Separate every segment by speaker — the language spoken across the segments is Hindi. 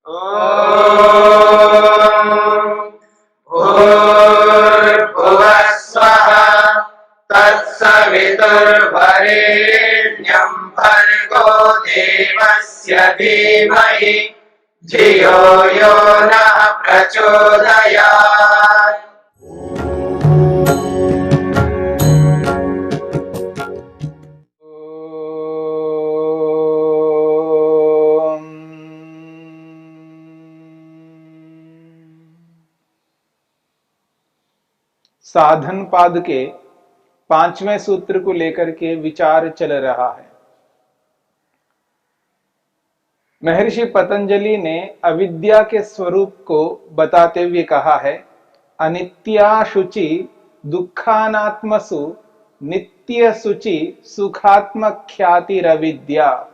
Speaker 1: भूर्भुवः स्वः तत्सवितुर्वरेण्यं भर्गो देवस्य धीमहि धियो यो नः प्रचोदयात्।
Speaker 2: साधन पाद के 5वें सूत्र को लेकर के विचार चल रहा है। महर्षि पतंजलि ने अविद्या के स्वरूप को बताते हुए कहा है, अनित्या शुचि दुखानात्मसु नित्य शुचि सुखात्मख्यातिरविद्या।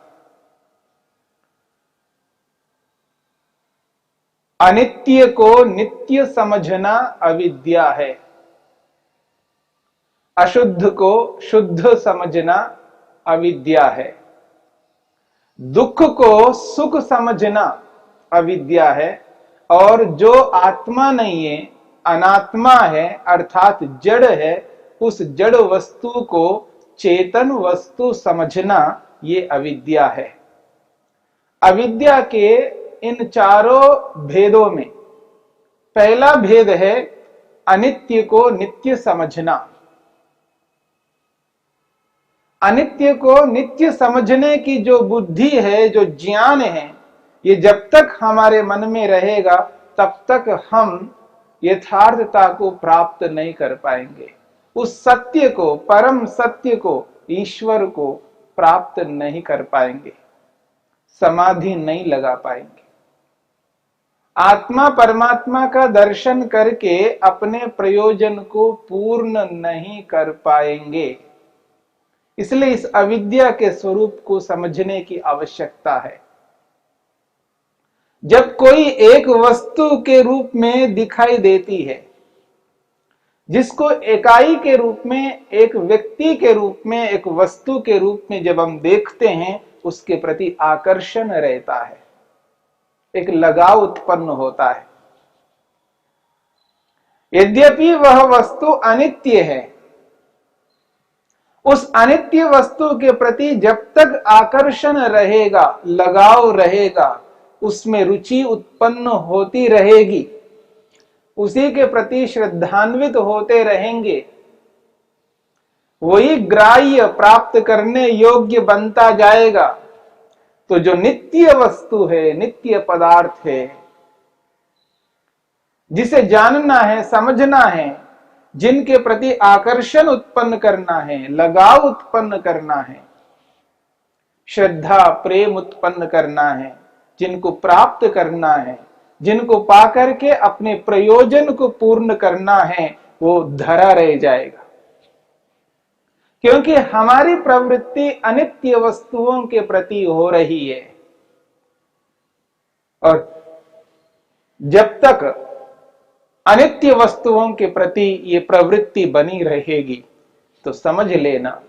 Speaker 2: अनित्य को नित्य समझना अविद्या है, अशुद्ध को शुद्ध समझना अविद्या है, दुख को सुख समझना अविद्या है, और जो आत्मा नहीं है, अनात्मा है, अर्थात जड़ है, उस जड़ वस्तु को चेतन वस्तु समझना ये अविद्या है। अविद्या के इन चारों भेदों में पहला भेद है अनित्य को नित्य समझना। अनित्य को नित्य समझने की जो बुद्धि है, जो ज्ञान है, ये जब तक हमारे मन में रहेगा तब तक हम यथार्थता को प्राप्त नहीं कर पाएंगे। उस सत्य को, परम सत्य को, ईश्वर को प्राप्त नहीं कर पाएंगे, समाधि नहीं लगा पाएंगे। आत्मा परमात्मा का दर्शन करके अपने प्रयोजन को पूर्ण नहीं कर पाएंगे। इसलिए इस अविद्या के स्वरूप को समझने की आवश्यकता है। जब कोई एक वस्तु के रूप में दिखाई देती है, जिसको इकाई के रूप में, एक व्यक्ति के रूप में, एक वस्तु के रूप में जब हम देखते हैं, उसके प्रति आकर्षण रहता है, एक लगाव उत्पन्न होता है। यद्यपि वह वस्तु अनित्य है, उस अनित्य वस्तु के प्रति जब तक आकर्षण रहेगा, लगाव रहेगा, उसमें रुचि उत्पन्न होती रहेगी, उसी के प्रति श्रद्धान्वित होते रहेंगे, वही ग्राह्य प्राप्त करने योग्य बनता जाएगा। तो जो नित्य वस्तु है, नित्य पदार्थ है, जिसे जानना है, समझना है, जिनके प्रति आकर्षण उत्पन्न करना है, लगाव उत्पन्न करना है, श्रद्धा प्रेम उत्पन्न करना है, जिनको प्राप्त करना है, जिनको पाकर के अपने प्रयोजन को पूर्ण करना है, वो धरा रह जाएगा। क्योंकि हमारी प्रवृत्ति अनित्य वस्तुओं के प्रति हो रही है, और जब तक अनित्य वस्तुओं के प्रति ये प्रवृत्ति बनी रहेगी तो समझ लेना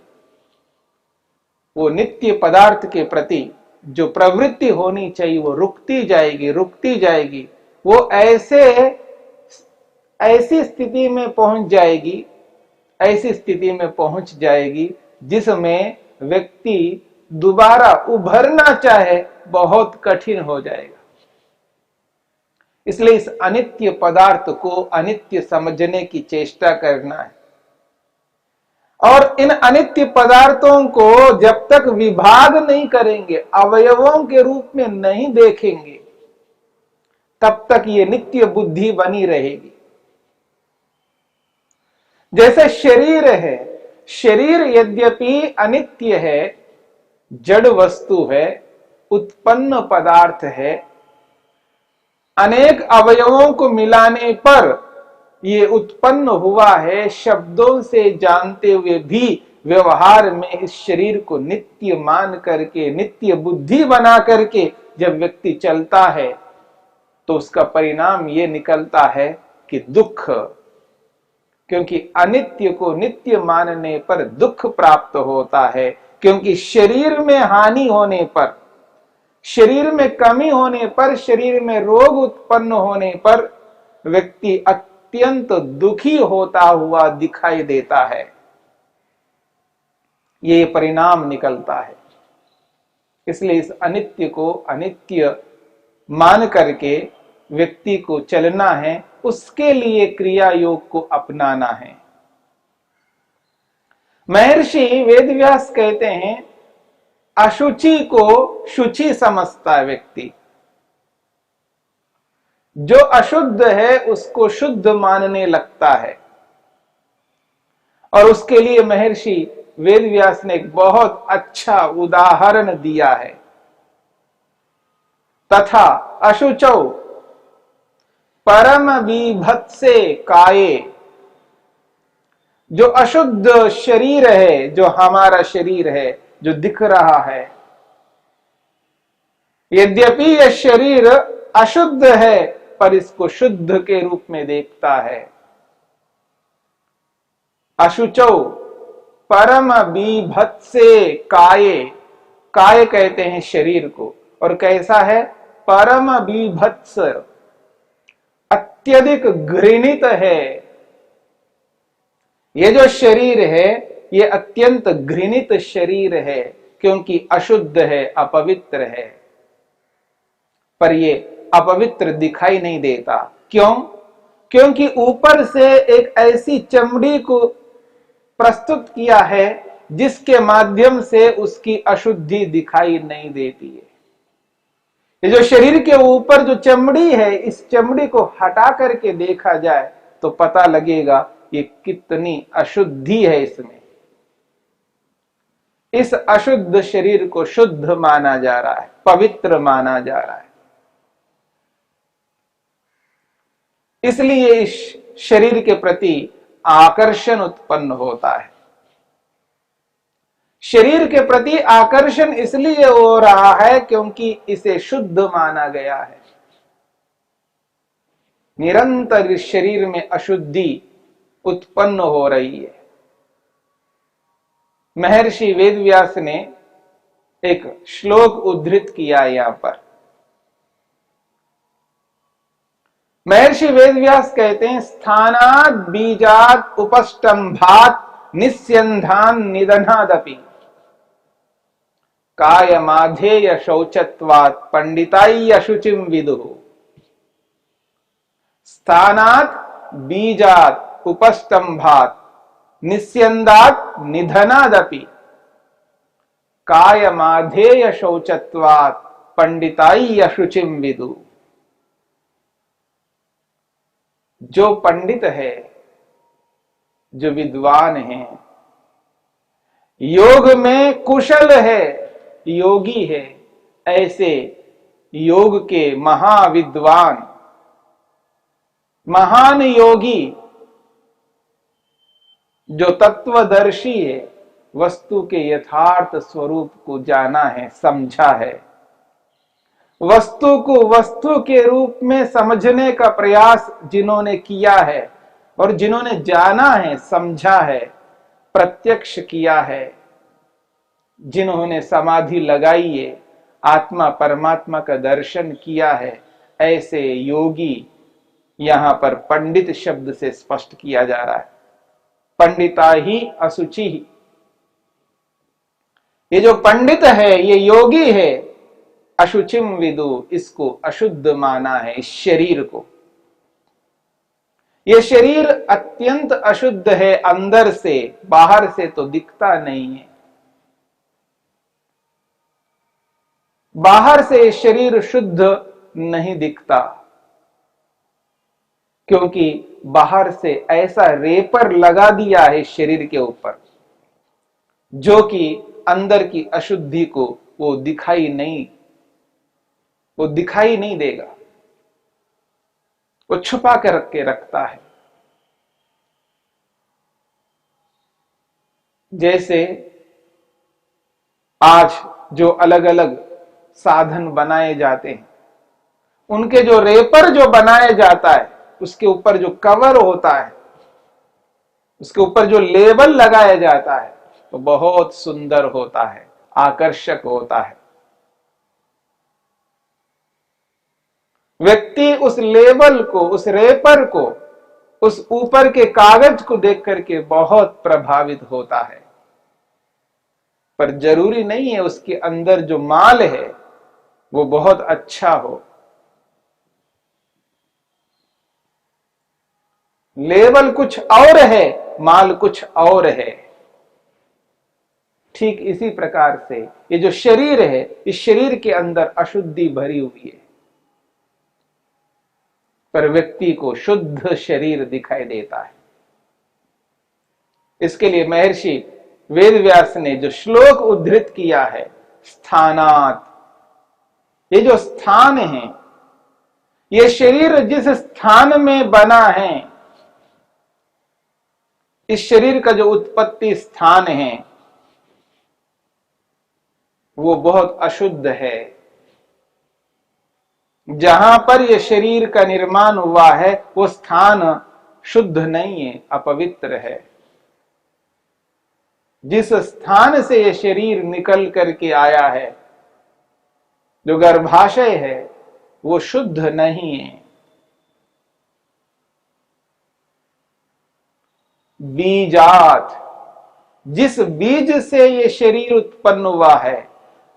Speaker 2: वो नित्य पदार्थ के प्रति जो प्रवृत्ति होनी चाहिए वो रुकती जाएगी, रुकती जाएगी। वो ऐसी स्थिति में पहुंच जाएगी, ऐसी स्थिति में पहुंच जाएगी जिसमें व्यक्ति दोबारा उभरना चाहे बहुत कठिन हो जाएगा। इसलिए इस अनित्य पदार्थ को अनित्य समझने की चेष्टा करना है, और इन अनित्य पदार्थों को जब तक विभाग नहीं करेंगे, अवयवों के रूप में नहीं देखेंगे, तब तक ये नित्य बुद्धि बनी रहेगी। जैसे शरीर है, शरीर यद्यपि अनित्य है, जड़ वस्तु है, उत्पन्न पदार्थ है, अनेक अवयवों को मिलाने पर ये उत्पन्न हुआ है, शब्दों से जानते हुए भी व्यवहार में इस शरीर को नित्य मान करके, नित्य बुद्धि बना करके जब व्यक्ति चलता है तो उसका परिणाम ये निकलता है कि दुख, क्योंकि अनित्य को नित्य मानने पर दुख प्राप्त होता है। क्योंकि शरीर में हानि होने पर, शरीर में कमी होने पर, शरीर में रोग उत्पन्न होने पर व्यक्ति अत्यंत दुखी होता हुआ दिखाई देता है। ये परिणाम निकलता है। इसलिए इस अनित्य को अनित्य मान करके व्यक्ति को चलना है, उसके लिए क्रिया योग को अपनाना है। महर्षि वेदव्यास कहते हैं, अशुचि को शुचि समझता है व्यक्ति। जो अशुद्ध है उसको शुद्ध मानने लगता है। और उसके लिए महर्षि वेदव्यास ने एक बहुत अच्छा उदाहरण दिया है। तथा अशुचौ परम बीभत्से काये, जो अशुद्ध शरीर है, जो हमारा शरीर है, जो दिख रहा है, यद्यपि यह शरीर अशुद्ध है पर इसको शुद्ध के रूप में देखता है। अशुचौ परम बीभत्से काये, काय कहते हैं शरीर को, और कैसा है? परम बीभत्स, अत्यधिक घृणित है। ये जो शरीर है ये अत्यंत घृणित शरीर है, क्योंकि अशुद्ध है, अपवित्र है। पर ये अपवित्र दिखाई नहीं देता। क्यों? क्योंकि ऊपर से एक ऐसी चमड़ी को प्रस्तुत किया है जिसके माध्यम से उसकी अशुद्धि दिखाई नहीं देती है। ये जो शरीर के ऊपर जो चमड़ी है, इस चमड़ी को हटा करके देखा जाए तो पता लगेगा ये कितनी अशुद्धि है इसमें। इस अशुद्ध शरीर को शुद्ध माना जा रहा है, पवित्र माना जा रहा है। इसलिए इस शरीर के प्रति आकर्षण उत्पन्न होता है। शरीर के प्रति आकर्षण इसलिए हो रहा है क्योंकि इसे शुद्ध माना गया है। निरंतर इस शरीर में अशुद्धि उत्पन्न हो रही है। महर्षि वेदव्यास ने एक श्लोक उद्धृत किया यहां पर। महर्षि वेदव्यास कहते हैं, स्थानाद बीजात उपष्टंभात निस्यंधान निधनादपि कायमाधेय शौचत्वात् पंडिताई अशुचिम विदुः। स्थानात बीजात उपष्टंभात निस्यंदात निधनादपि कायमाधेय शौचत्वात् पंडिताई अशुचिम विदुः। जो पंडित है, जो विद्वान है, योग में कुशल है, योगी है, ऐसे योग के महाविद्वान, महान योगी, जो तत्वदर्शी है, वस्तु के यथार्थ स्वरूप को जाना है, समझा है, वस्तु को वस्तु के रूप में समझने का प्रयास जिन्होंने किया है और जिन्होंने जाना है, समझा है, प्रत्यक्ष किया है, जिन्होंने समाधि लगाई है, आत्मा परमात्मा का दर्शन किया है, ऐसे योगी यहां पर पंडित शब्द से स्पष्ट किया जा रहा है। पंडिता ही अशुचि ही। ये जो पंडित है, ये योगी है, अशुचिम विदु, इसको अशुद्ध माना है, इस शरीर को। ये शरीर अत्यंत अशुद्ध है, अंदर से, बाहर से तो दिखता नहीं है। बाहर से शरीर शुद्ध नहीं दिखता, क्योंकि बाहर से ऐसा रेपर लगा दिया है शरीर के ऊपर, जो कि अंदर की अशुद्धि को वो दिखाई नहीं देगा, वो छुपा कर रख के रखता है। जैसे आज जो अलग अलग साधन बनाए जाते हैं, उनके जो रेपर जो बनाया जाता है, उसके ऊपर जो कवर होता है, उसके ऊपर जो लेबल लगाया जाता है, तो बहुत सुंदर होता है, आकर्षक होता है। व्यक्ति उस लेबल को, उस रेपर को, उस ऊपर के कागज को देख करके बहुत प्रभावित होता है, पर जरूरी नहीं है उसके अंदर जो माल है वो बहुत अच्छा हो। लेबल कुछ और है, माल कुछ और है। ठीक इसी प्रकार से ये जो शरीर है, इस शरीर के अंदर अशुद्धि भरी हुई है, पर व्यक्ति को शुद्ध शरीर दिखाई देता है। इसके लिए महर्षि वेदव्यास ने जो श्लोक उद्धृत किया है, स्थानात, ये जो स्थान है, ये शरीर जिस स्थान में बना है, इस शरीर का जो उत्पत्ति स्थान है वो बहुत अशुद्ध है। जहां पर यह शरीर का निर्माण हुआ है वो स्थान शुद्ध नहीं है, अपवित्र है। जिस स्थान से यह शरीर निकल करके आया है, जो गर्भाशय है, वो शुद्ध नहीं है। बीजात, जिस बीज से ये शरीर उत्पन्न हुआ है,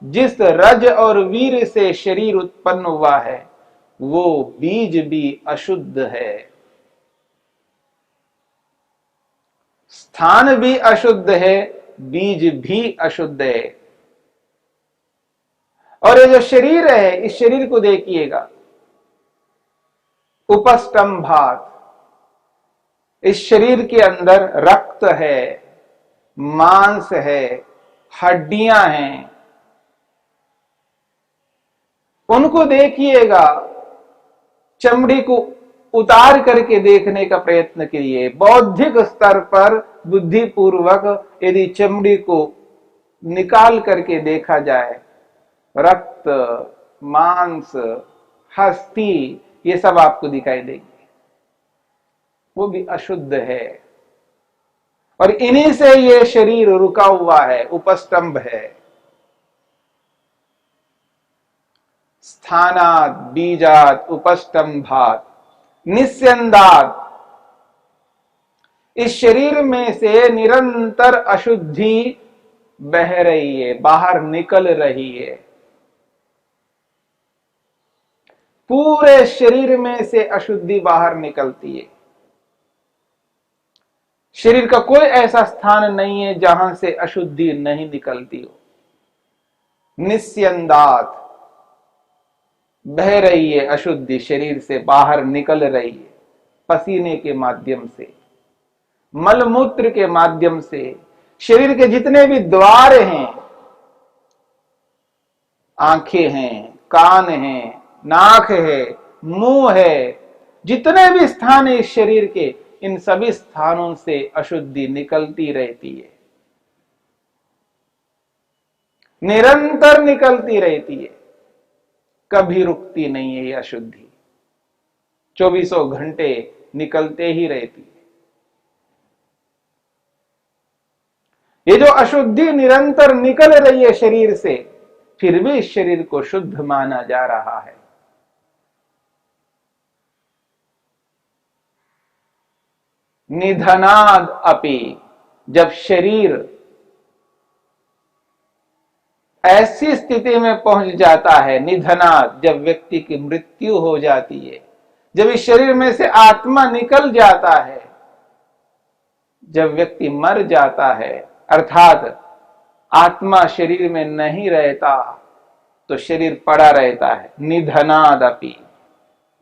Speaker 2: जिस रज और वीर से शरीर उत्पन्न हुआ है, वो बीज भी अशुद्ध है। स्थान भी अशुद्ध है, बीज भी अशुद्ध है। और ये जो शरीर है, इस शरीर को देखिएगा, उपस्तंभात, इस शरीर के अंदर रक्त है, मांस है, हड्डियां हैं। उनको देखिएगा, चमड़ी को उतार करके देखने का प्रयत्न कीजिए। बौद्धिक स्तर पर बुद्धिपूर्वक यदि चमड़ी को निकाल करके देखा जाए, रक्त, मांस, हस्ती, ये सब आपको दिखाई देंगे, वो भी अशुद्ध है। और इन्हीं से ये शरीर रुका हुआ है, उपस्तंभ है। स्थानात, बीजात, उपस्तंभात, निस्यंदात, इस शरीर में से निरंतर अशुद्धि बह रही है, बाहर निकल रही है। पूरे शरीर में से अशुद्धि बाहर निकलती है। शरीर का कोई ऐसा स्थान नहीं है जहां से अशुद्धि नहीं निकलती हो। निस्यंदात, बह रही है अशुद्धि, शरीर से बाहर निकल रही है, पसीने के माध्यम से, मलमूत्र के माध्यम से। शरीर के जितने भी द्वार हैं, आंखें हैं, कान हैं, नाक है, मुंह है, जितने भी स्थान है इस शरीर के, इन सभी स्थानों से अशुद्धि निकलती रहती है, निरंतर निकलती रहती है, कभी रुकती नहीं है। ये अशुद्धि 24 घंटे निकलते ही रहती है। ये जो अशुद्धि निरंतर निकल रही है शरीर से, फिर भी इस शरीर को शुद्ध माना जा रहा है। निधनाद अपि, जब शरीर ऐसी स्थिति में पहुंच जाता है, निधनाद, जब व्यक्ति की मृत्यु हो जाती है, जब इस शरीर में से आत्मा निकल जाता है, जब व्यक्ति मर जाता है, अर्थात आत्मा शरीर में नहीं रहता, तो शरीर पड़ा रहता है। निधनाद अपि,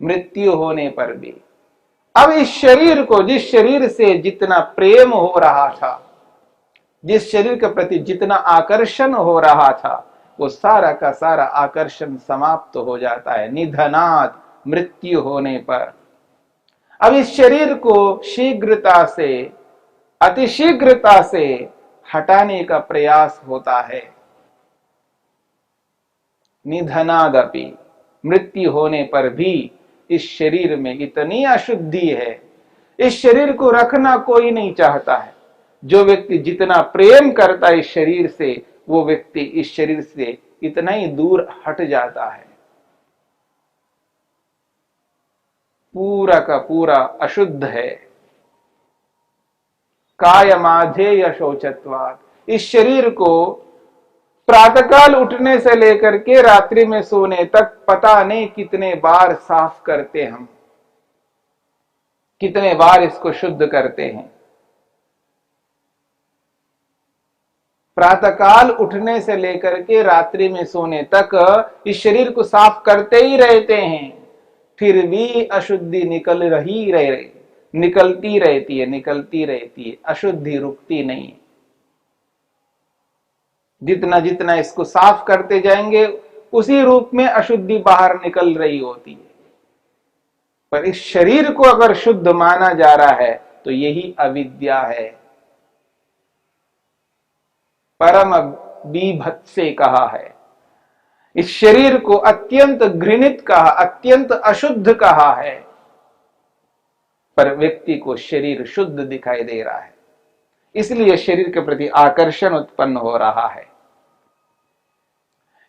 Speaker 2: मृत्यु होने पर भी। अब इस शरीर को, जिस शरीर से जितना प्रेम हो रहा था, जिस शरीर के प्रति जितना आकर्षण हो रहा था, वो सारा का सारा आकर्षण समाप्त हो जाता है निधनाद, मृत्यु होने पर। अब इस शरीर को शीघ्रता से, अतिशीघ्रता से हटाने का प्रयास होता है। निधनादपि, मृत्यु होने पर भी इस शरीर में इतनी अशुद्धि है, इस शरीर को रखना कोई नहीं चाहता है। जो व्यक्ति जितना प्रेम करता है इस शरीर से, वो व्यक्ति इस शरीर से इतना ही दूर हट जाता है। पूरा का पूरा अशुद्ध है। कायमाधेय शौचत्वात्, इस शरीर को प्रातःकाल उठने से लेकर के रात्रि में सोने तक पता नहीं कितने बार साफ करते हम, कितने बार इसको शुद्ध करते हैं। प्रातःकाल उठने से लेकर के रात्रि में सोने तक इस शरीर को साफ करते ही रहते हैं, फिर भी अशुद्धि निकलती रहती है, अशुद्धि रुकती नहीं। जितना जितना इसको साफ करते जाएंगे उसी रूप में अशुद्धि बाहर निकल रही होती है। पर इस शरीर को अगर शुद्ध माना जा रहा है तो यही अविद्या है। परम बीभत्से कहा है, इस शरीर को अत्यंत घृणित कहा, अत्यंत अशुद्ध कहा है, पर व्यक्ति को शरीर शुद्ध दिखाई दे रहा है, इसलिए शरीर के प्रति आकर्षण उत्पन्न हो रहा है।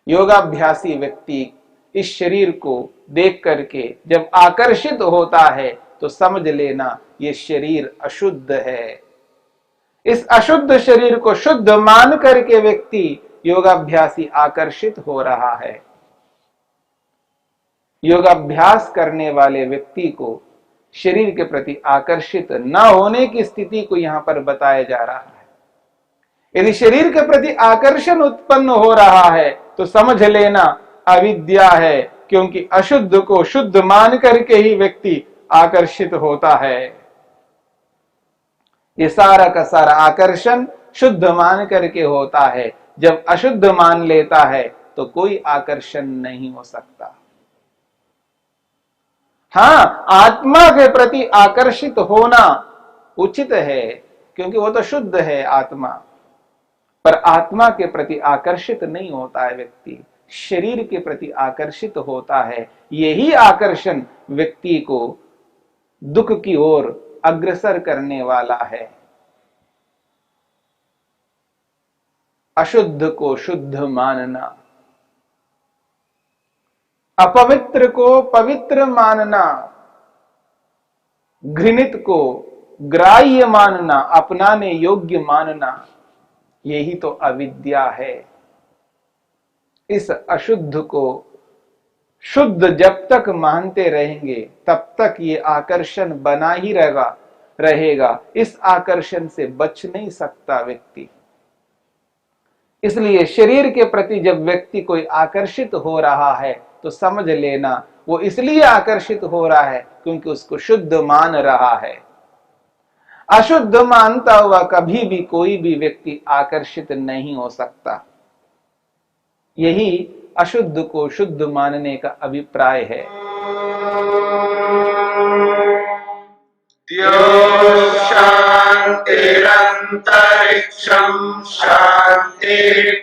Speaker 2: योगाभ्यासी व्यक्ति इस शरीर को देख करके जब आकर्षित होता है तो समझ लेना ये शरीर अशुद्ध है। इस अशुद्ध शरीर को शुद्ध मान करके व्यक्ति योगाभ्यासी आकर्षित हो रहा है। योगाभ्यास करने वाले व्यक्ति को शरीर के प्रति आकर्षित न होने की स्थिति को यहां पर बताया जा रहा है। यदि शरीर के प्रति आकर्षण उत्पन्न हो रहा है तो समझ लेना अविद्या है, क्योंकि अशुद्ध को शुद्ध मान करके ही व्यक्ति आकर्षित होता है। ये सारा का सारा आकर्षण शुद्ध मान करके होता है। जब अशुद्ध मान लेता है तो कोई आकर्षण नहीं हो सकता। हाँ, आत्मा के प्रति आकर्षित होना उचित है, क्योंकि वो तो शुद्ध है आत्मा, पर आत्मा के प्रति आकर्षित नहीं होता है व्यक्ति, शरीर के प्रति आकर्षित होता है। यही आकर्षण व्यक्ति को दुख की ओर अग्रसर करने वाला है। अशुद्ध को शुद्ध मानना, अपवित्र को पवित्र मानना, घृणित को ग्राह्य मानना, अपनाने योग्य मानना, यही तो अविद्या है। इस अशुद्ध को शुद्ध जब तक मानते रहेंगे तब तक ये आकर्षण बना ही रहेगा। इस आकर्षण से बच नहीं सकता व्यक्ति। इसलिए शरीर के प्रति जब व्यक्ति कोई आकर्षित हो रहा है तो समझ लेना वो इसलिए आकर्षित हो रहा है क्योंकि उसको शुद्ध मान रहा है। अशुद्ध मानता हुआ कभी भी कोई भी व्यक्ति आकर्षित नहीं हो सकता। यही अशुद्ध को शुद्ध मानने का अभिप्राय है।
Speaker 1: शांतिरंतरिक्षं शांति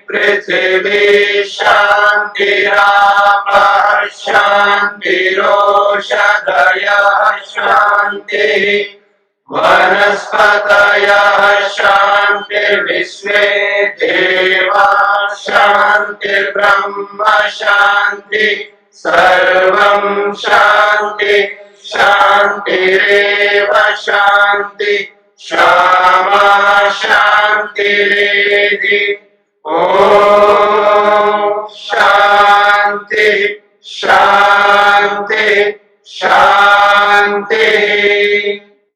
Speaker 1: पृथिवी शांतिरापः शांतिरोषधयः शांति वनस्पतयः शांतिर्विश्वे देवाः शांतिर्ब्रह्म शांति सर्वं शांति शांतिरेव शांति क्षमा शांतिरेधि। ओम शांति शांति शांति।